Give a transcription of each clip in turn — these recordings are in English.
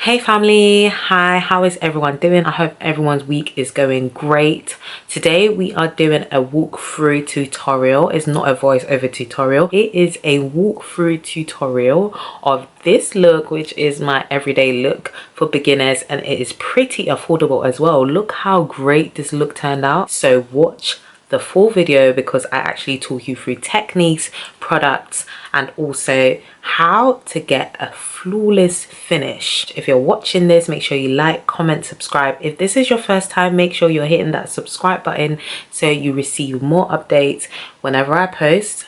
Hey family, hi, how is everyone doing? I hope everyone's week is going great. Today we are doing a walkthrough tutorial. It's not a voiceover tutorial, it is a walkthrough tutorial of this look, which is my everyday look for beginners, and it is pretty affordable as well. Look how great this look turned out. So watch the full video because I actually talk you through techniques, products, and also how to get a flawless finish. If you're watching this, make sure you like, comment, subscribe. If this is your first time, make sure you're hitting that subscribe button so you receive more updates whenever I post,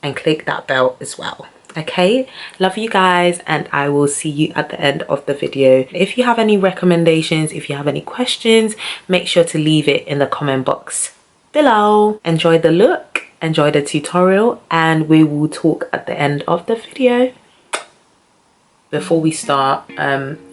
and click that bell as well. Okay, love you guys, and I will see you at the end of the video. If you have any recommendations, if you have any questions, make sure to leave it in the comment box below. Enjoy the look, enjoy the tutorial, and we will talk at the end of the video. Before we start,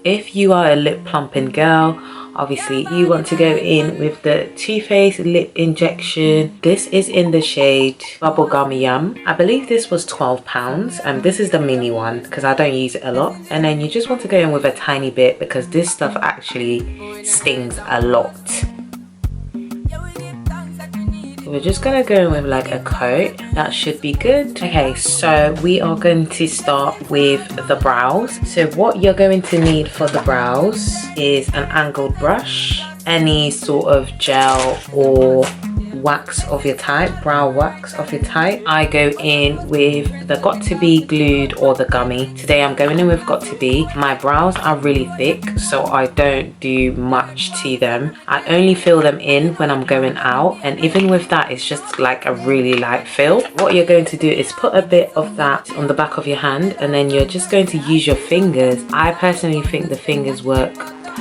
if you are a lip plumping girl, obviously you want to go in with the Too Faced lip injection. This is in the shade Bubblegum Yum. I believe this was £12, and this is the mini one because I don't use it a lot. And then you just want to go in with a tiny bit because this stuff actually stings a lot. We're just gonna go in with like a coat. That should be good. Okay, so we are going to start with the brows. So what you're going to need for the brows is an angled brush, any sort of gel or wax of your type, brow wax of your type. I go in with the Got To Be glued or the gummy. Today I'm going in with Got To Be. My brows are really thick, so I don't do much to them. I only fill them in when I'm going out, and even with that it's just like a really light fill. What you're going to do is put a bit of that on the back of your hand, and then you're just going to use your fingers. I personally think the fingers work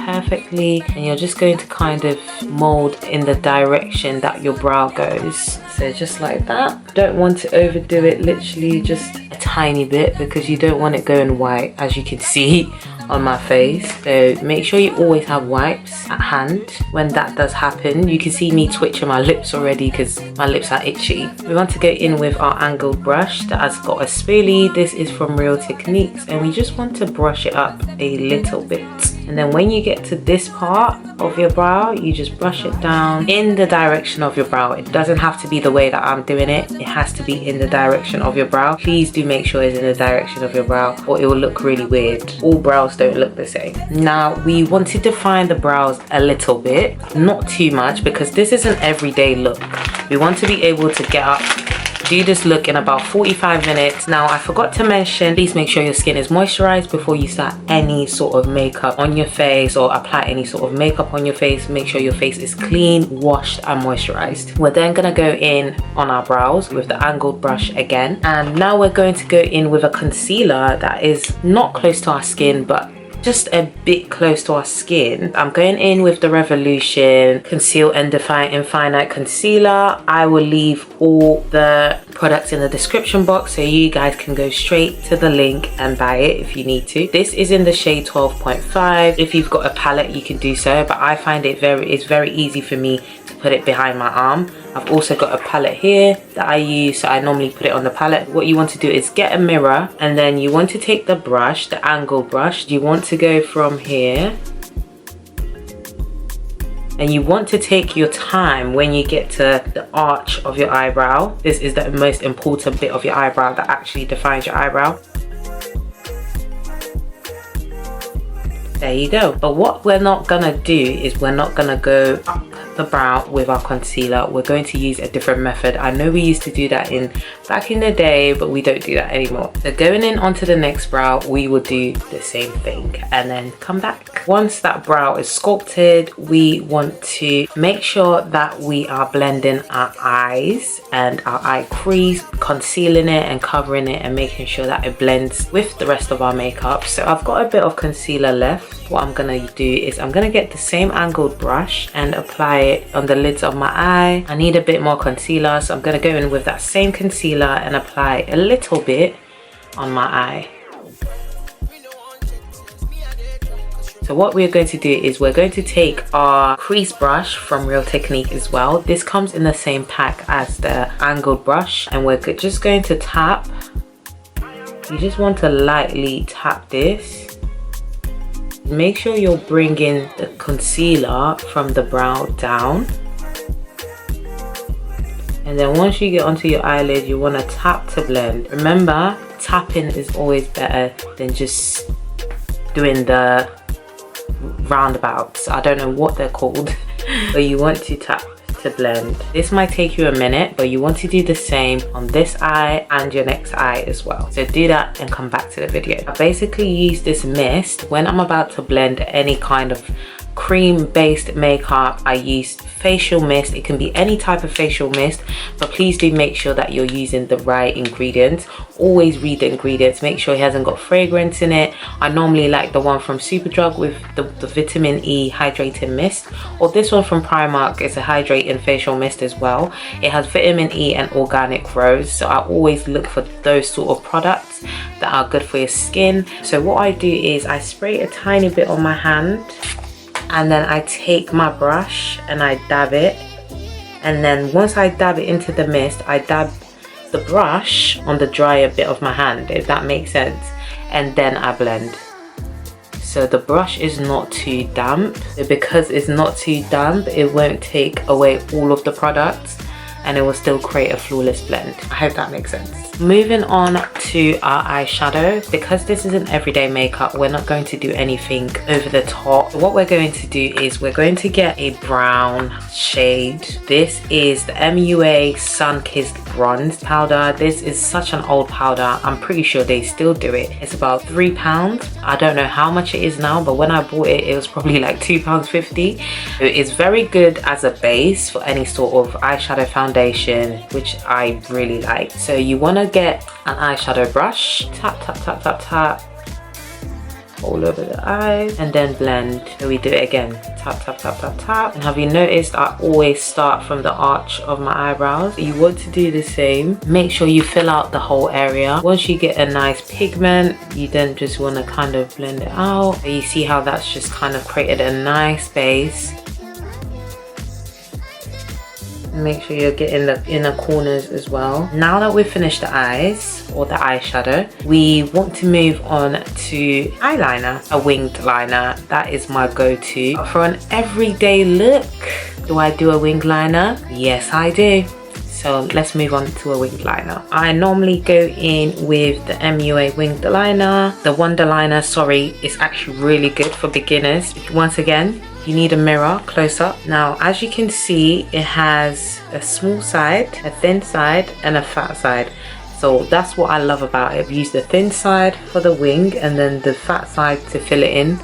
perfectly, and you're just going to kind of mold in the direction that your brow goes. So just like that. Don't want to overdo it, literally just a tiny bit, because you don't want it going white, as you can see on my face. So make sure you always have wipes at hand when that does happen. You can see me twitching my lips already because my lips are itchy. We want to go in with our angled brush that has got a spoolie. This is from Real Techniques, and we just want to brush it up a little bit. And then when you get to this part of your brow, you just brush it down in the direction of your brow. It doesn't have to be the way that I'm doing it. It has to be in the direction of your brow. Please do make sure it's in the direction of your brow, or it will look really weird. All brows don't look the same. Now we want to define the brows a little bit, not too much, because this is an everyday look. We want to be able to get up, do this look in about 45 minutes. Now I forgot to mention, please make sure your skin is moisturized before you start any sort of makeup on your face or apply any sort of makeup on your face. Make sure your face is clean, washed, and moisturized. We're then gonna go in on our brows with the angled brush again, and now we're going to go in with a concealer that is not close to our skin but just a bit close to our skin. I'm going in with the Revolution Conceal and Define Infinite Concealer. I will leave all the products in the description box so you guys can go straight to the link and buy it if you need to. This is in the shade 12.5. If you've got a palette you can do so, but I find it's very easy for me to put it behind my arm. I've also got a palette here that I use, so I normally put it on the palette. What you want to do is get a mirror, and then you want to take the brush, the angled brush. You want to go from here, and you want to take your time when you get to the arch of your eyebrow. This is the most important bit of your eyebrow that actually defines your eyebrow. There you go. But what we're not gonna do is we're not gonna go up the brow with our concealer. We're going to use a different method. I know we used to do that back in the day, but we don't do that anymore. So going in onto the next brow, we will do the same thing and then come back. Once that brow is sculpted, we want to make sure that we are blending our eyes and our eye crease, concealing it and covering it and making sure that it blends with the rest of our makeup. So I've got a bit of concealer left. What I'm gonna do is I'm gonna get the same angled brush and apply it on the lids of my eye. I need a bit more concealer, so I'm gonna go in with that same concealer and apply a little bit on my eye. So what we're going to do is we're going to take our crease brush from Real Technique as well. This comes in the same pack as the angled brush, and we're just going to tap. You just want to lightly tap this. make sure you're bringing the concealer from the brow down. And then once you get onto your eyelid, you want to tap to blend. Remember, tapping is always better than just doing the roundabouts. I don't know what they're called, but you want to tap to blend. This might take you a minute, but you want to do the same on this eye and your next eye as well. So do that and come back to the video. I basically use this mist when I'm about to blend any kind of cream based makeup. I use facial mist. It can be any type of facial mist, but please do make sure that you're using the right ingredients. Always read the ingredients, make sure it hasn't got fragrance in it. I normally like the one from Superdrug with the vitamin E hydrating mist, or this one from Primark is a hydrating facial mist as well. It has vitamin E and organic rose, so I always look for those sort of products that are good for your skin. So what I do is I spray a tiny bit on my hand, and then I take my brush and I dab it, and then once I dab it into the mist, I dab the brush on the drier bit of my hand, if that makes sense, and then I blend. So the brush is not too damp, so because it's not too damp, it won't take away all of the products and it will still create a flawless blend. I hope that makes sense. Moving on to our eyeshadow, because this is an everyday makeup, we're not going to do anything over the top. What we're going to do is we're going to get a brown shade. This is the MUA Sun Kissed Bronze powder. This is such an old powder. I'm pretty sure they still do it. It's about £3. I don't know how much it is now, but when I bought it, it was probably like £2.50. It is very good as a base for any sort of eyeshadow foundation, which I really like. So you want to get an eyeshadow brush, tap tap tap tap tap all over the eyes, and then blend. So we do it again, tap tap tap tap tap. And have you noticed I always start from the arch of my eyebrows? You want to do the same. Make sure you fill out the whole area. Once you get a nice pigment, you then just want to kind of blend it out. So you see how that's just kind of created a nice base. Make sure you're getting the inner corners as well. Now that we've finished the eyes or the eyeshadow, we want to move on to eyeliner, a winged liner. That is my go-to for an everyday look. Do I do a winged liner? Yes, I do. So let's move on to a winged liner. I normally go in with the MUA winged liner. The Wonder Liner, sorry, is actually really good for beginners. Once again, you need a mirror close up. Now, as you can see, it has a small side, a thin side, and a fat side. So that's what I love about it. I've used the thin side for the wing and then the fat side to fill it in.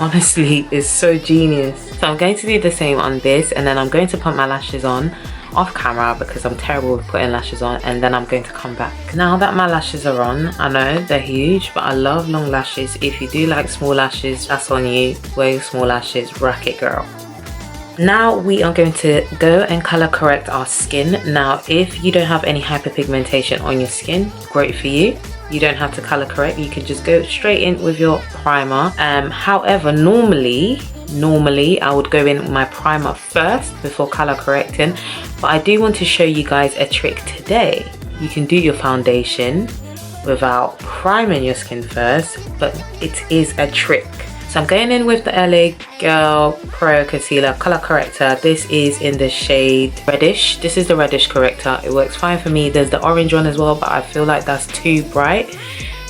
Honestly, it's so genius. So I'm going to do the same on this, and then I'm going to put my lashes on off camera because I'm terrible with putting lashes on, and then I'm going to come back. Now that my lashes are on, I know they're huge, but I love long lashes. If you do like small lashes, that's on you. Wear your small lashes, rock it, girl. Now we are going to go and color correct our skin. Now, if you don't have any hyperpigmentation on your skin, great for you. You don't have to color correct, you can just go straight in with your primer. However, normally I would go in with my primer first before color correcting, but I do want to show you guys a trick today. You can do your foundation without priming your skin first, but it is a trick. So I'm going in with the LA Girl Pro Concealer Color Corrector. This is in the shade Reddish. This is the Reddish corrector. It works fine for me. There's the orange one as well, but I feel like that's too bright.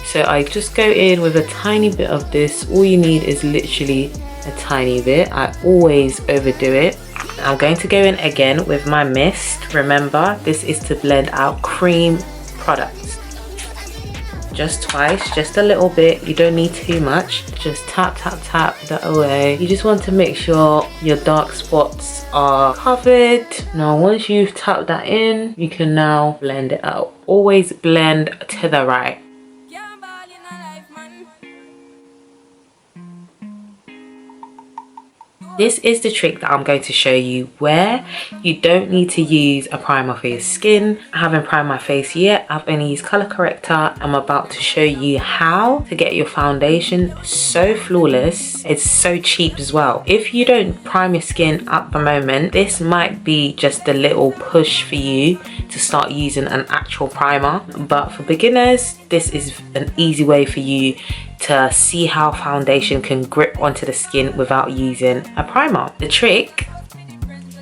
So I just go in with a tiny bit of this. All you need is literally a tiny bit. I always overdo it. I'm going to go in again with my mist. Remember, this is to blend out cream products. Just twice, just a little bit. You don't need too much. Just tap tap tap that away. You just want to make sure your dark spots are covered. Now once you've tapped that in, you can now blend it out. Always blend to the right. This is the trick that I'm going to show you where you don't need to use a primer for your skin. I haven't primed my face yet. I've only used color corrector. I'm about to show you how to get your foundation so flawless. It's so cheap as well. If you don't prime your skin at the moment, this might be just a little push for you to start using an actual primer. But for beginners, this is an easy way for you to see how foundation can grip onto the skin without using a primer. The trick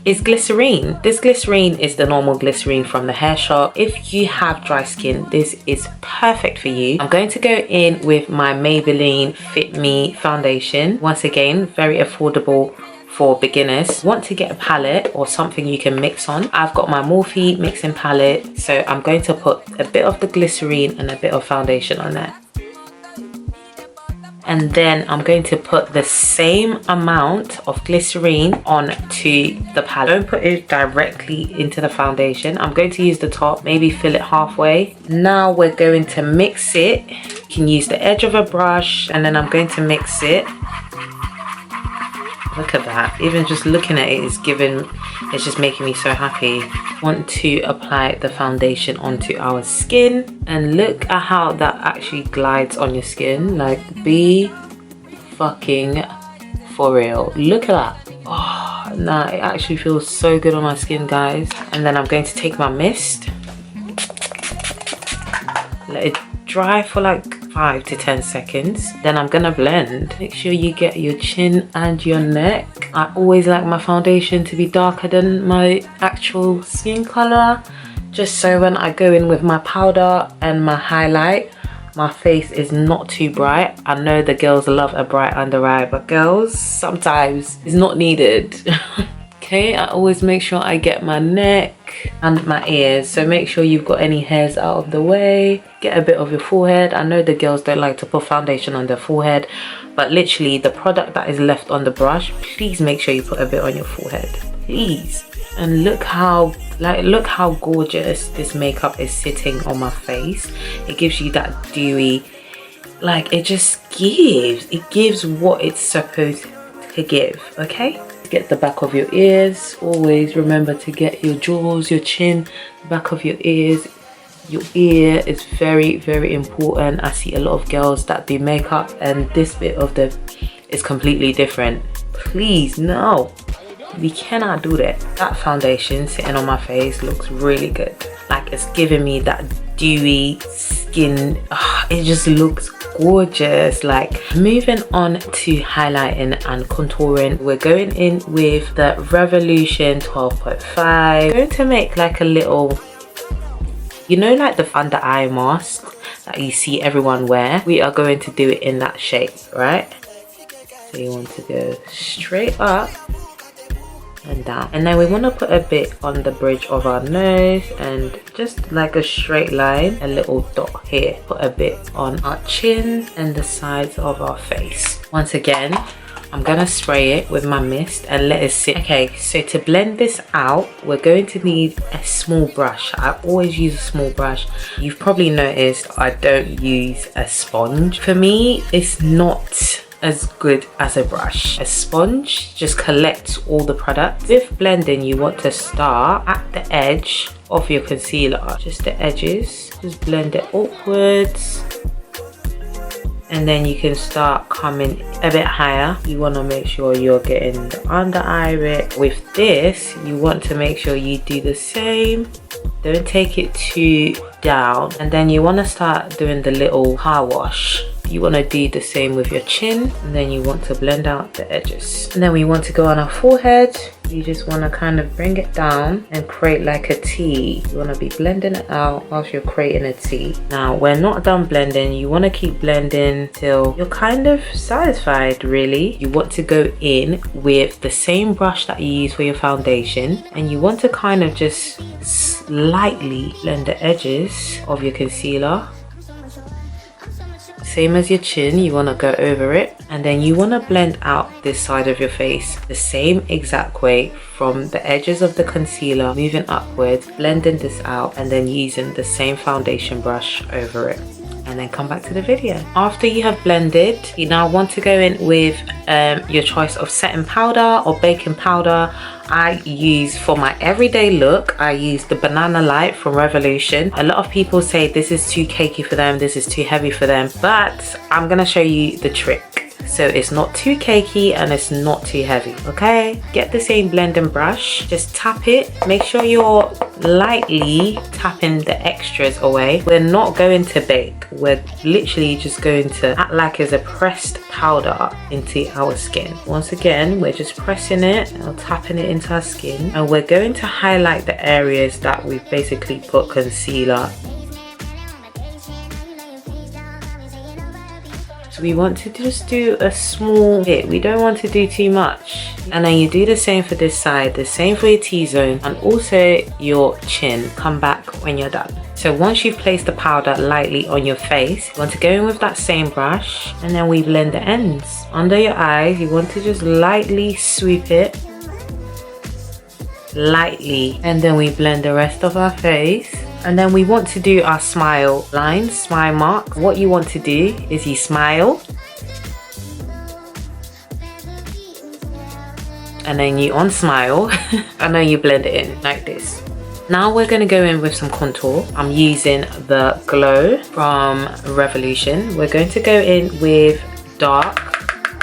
is glycerine. This glycerine is the normal glycerine from the hair shop. If you have dry skin, this is perfect for you. I'm going to go in with my Maybelline Fit Me foundation. Once again, very affordable for beginners. Want to get a palette or something you can mix on. I've got my Morphe mixing palette, so I'm going to put a bit of the glycerine and a bit of foundation on there. And then I'm going to put the same amount of glycerine onto the palette. Don't put it directly into the foundation. I'm going to use the top, maybe fill it halfway. Now we're going to mix it. You can use the edge of a brush, and then I'm going to mix it. Look at that. Even just looking at it is it's just making me so happy. Want to apply the foundation onto our skin, and look at how that actually glides on your skin. Like, be fucking for real. Look at that. Oh, nah, it actually feels so good on my skin, guys. And then I'm going to take my mist, let it dry for like 5 to 10 seconds. Then I'm gonna blend. Make sure you get your chin and your neck. I always like my foundation to be darker than my actual skin color, just so when I go in with my powder and my highlight, my face is not too bright. I know the girls love a bright under eye, but girls, sometimes it's not needed. Okay, I always make sure I get my neck and my ears, so make sure you've got any hairs out of the way. Get a bit of your forehead. I know the girls don't like to put foundation on their forehead, but literally the product that is left on the brush, please make sure you put a bit on your forehead, please. And look how gorgeous this makeup is sitting on my face. It gives you that dewy, like, it gives what it's supposed to give. Okay, get the back of your ears. Always remember to get your jaws, your chin, the back of your ears. Your ear is very, very important. I see a lot of girls that do makeup and this bit of the is completely different. Please, no, we cannot do that. That foundation sitting on my face looks really good. Like, it's giving me that dewy skin. It just looks gorgeous. Like, moving on to highlighting and contouring, we're going in with the Revolution 12.5. Going to make like a little, you know, like the under eye mask that you see everyone wear. We are going to do it in that shape, right? So you want to go straight up and down, and then we want to put a bit on the bridge of our nose and just like a straight line, a little dot here. Put a bit on our chin and the sides of our face. Once again, I'm gonna spray it with my mist and let it sit. Okay, so to blend this out, we're going to need a small brush. I always use a small brush. You've probably noticed I don't use a sponge. For me, it's not as good as a brush. A sponge just collects all the product. With blending, you want to start at the edge of your concealer, just the edges. Just blend it upwards, and then you can start coming a bit higher. You want to make sure you're getting the under eye bit. With this, you want to make sure you do the same. Don't take it too down. And then you want to start doing the little car wash. You want to do the same with your chin, and then you want to blend out the edges. And then we want to go on our forehead. You just want to kind of bring it down and create like a T. You want to be blending it out whilst you're creating a T. Now, we're not done blending. You want to keep blending till you're kind of satisfied, really. You want to go in with the same brush that you use for your foundation, and you want to kind of just slightly blend the edges of your concealer. Same as your chin, you want to go over it, and then you want to blend out this side of your face the same exact way, from the edges of the concealer moving upwards, blending this out, and then using the same foundation brush over it. and then come back to the video. After you have blended, you now want to go in with your choice of setting powder or baking powder. I use, for my everyday look, I use the Banana Light from Revolution. A lot of people say this is too cakey for them, this is too heavy for them, but I'm gonna show you the trick. So it's not too cakey and it's not too heavy, okay? Get the same blending brush, just tap it. Make sure you're lightly tapping the extras away. We're not going to bake. We're literally just going to act like it's a pressed powder into our skin. Once again, we're just pressing it or tapping it into our skin. And we're going to highlight the areas that we've basically put concealer. We want to just do a small bit, we don't want to do too much. And then you do the same for this side, the same for your T-zone and also your chin. Come back when you're done. So once you've placed the powder lightly on your face, you want to go in with that same brush and then we blend the ends. Under your eyes, you want to just lightly sweep it. Lightly. And then we blend the rest of our face. And then we want to do our smile lines, smile marks. What you want to do is you smile. And then you unsmile. And then you blend it in like this. Now we're going to go in with some contour. I'm using the Glow from Revolution. We're going to go in with dark.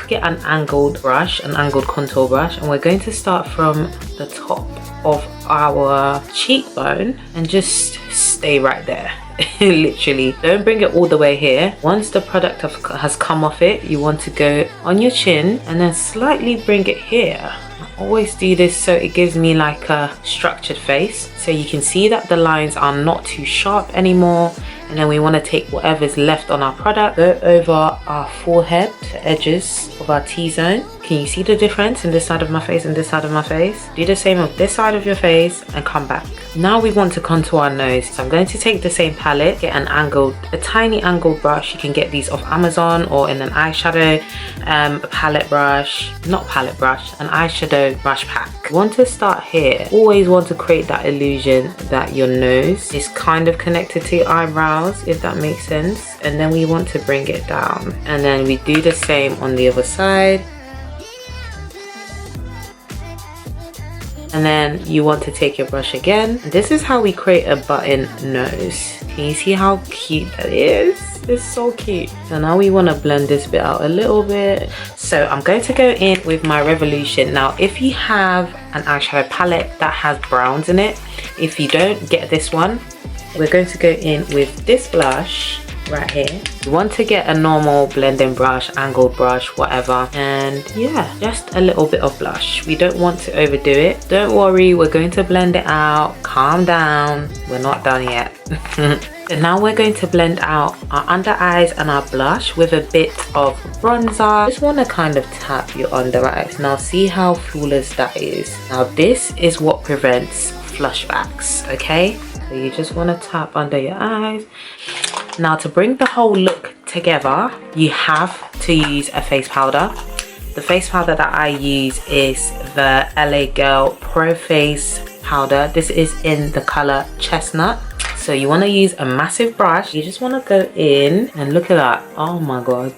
Get an angled brush, an angled contour brush. And we're going to start from the top of our cheekbone and just stay right there. Literally, don't bring it all the way here. Once the product has come off it, you want to go on your chin and then slightly bring it here. I always do this so it gives me like a structured face, so you can see that the lines are not too sharp anymore. And then we want to take whatever's left on our product, go over our forehead, the edges of our T-zone. Can you see the difference in this side of my face and this side of my face? Do the same with this side of your face and come back. Now we want to contour our nose. So I'm going to take the same palette, get a tiny angled brush. You can get these off Amazon or in an eyeshadow palette brush, not palette brush, an eyeshadow brush pack. You want to start here. Always want to create that illusion that your nose is kind of connected to your eyebrows, if that makes sense. And then we want to bring it down. And then we do the same on the other side. And then you want to take your brush again. This is how we create a button nose. Can you see how cute that is? It's so cute. So now we want to blend this bit out a little bit. So I'm going to go in with my Revolution. Now, if you have an eyeshadow palette that has browns in it, if you don't, get this one. We're going to go in with this blush right here. You want to get a normal blending brush, angled brush, whatever, and yeah, just a little bit of blush. We don't want to overdo it. Don't worry, we're going to blend it out. Calm down, we're not done yet. So now we're going to blend out our under eyes and our blush with a bit of bronzer. Just want to kind of tap your under eyes. Now see how flawless that is. Now this is what prevents flashbacks, okay? So you just want to tap under your eyes. Now to bring the whole look together, you have to use a face powder. The face powder that I use is the LA Girl Pro Face powder. This is in the color Chestnut. So you want to use a massive brush. You just want to go in and look at that. Oh my god.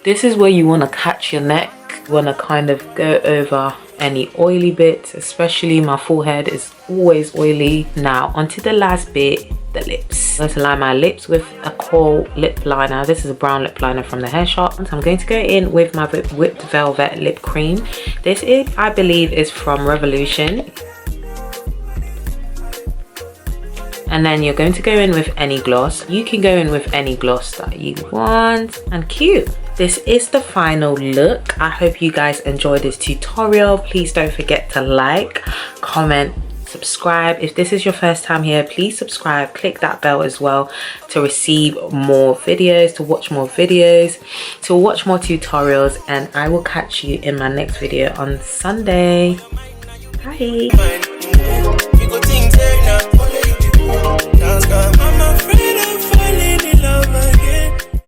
This is where you want to catch your neck. You want to kind of go over any oily bits, especially my forehead is always oily. Now onto the last bit, the lips. I'm going to line my lips with a coral lip liner. This is a brown lip liner from the Hair Shop. So I'm going to go in with my Whipped Velvet lip cream. This is, I believe, is from Revolution. And then you're going to go in with any gloss. You can go in with any gloss that you want. And cute. This is the final look. I hope you guys enjoyed this tutorial. Please don't forget to like, comment, subscribe. If this is your first time here, please subscribe. Click that bell as well to receive more videos, to watch more videos, to watch more tutorials. And I will catch you in my next video on Sunday. Bye.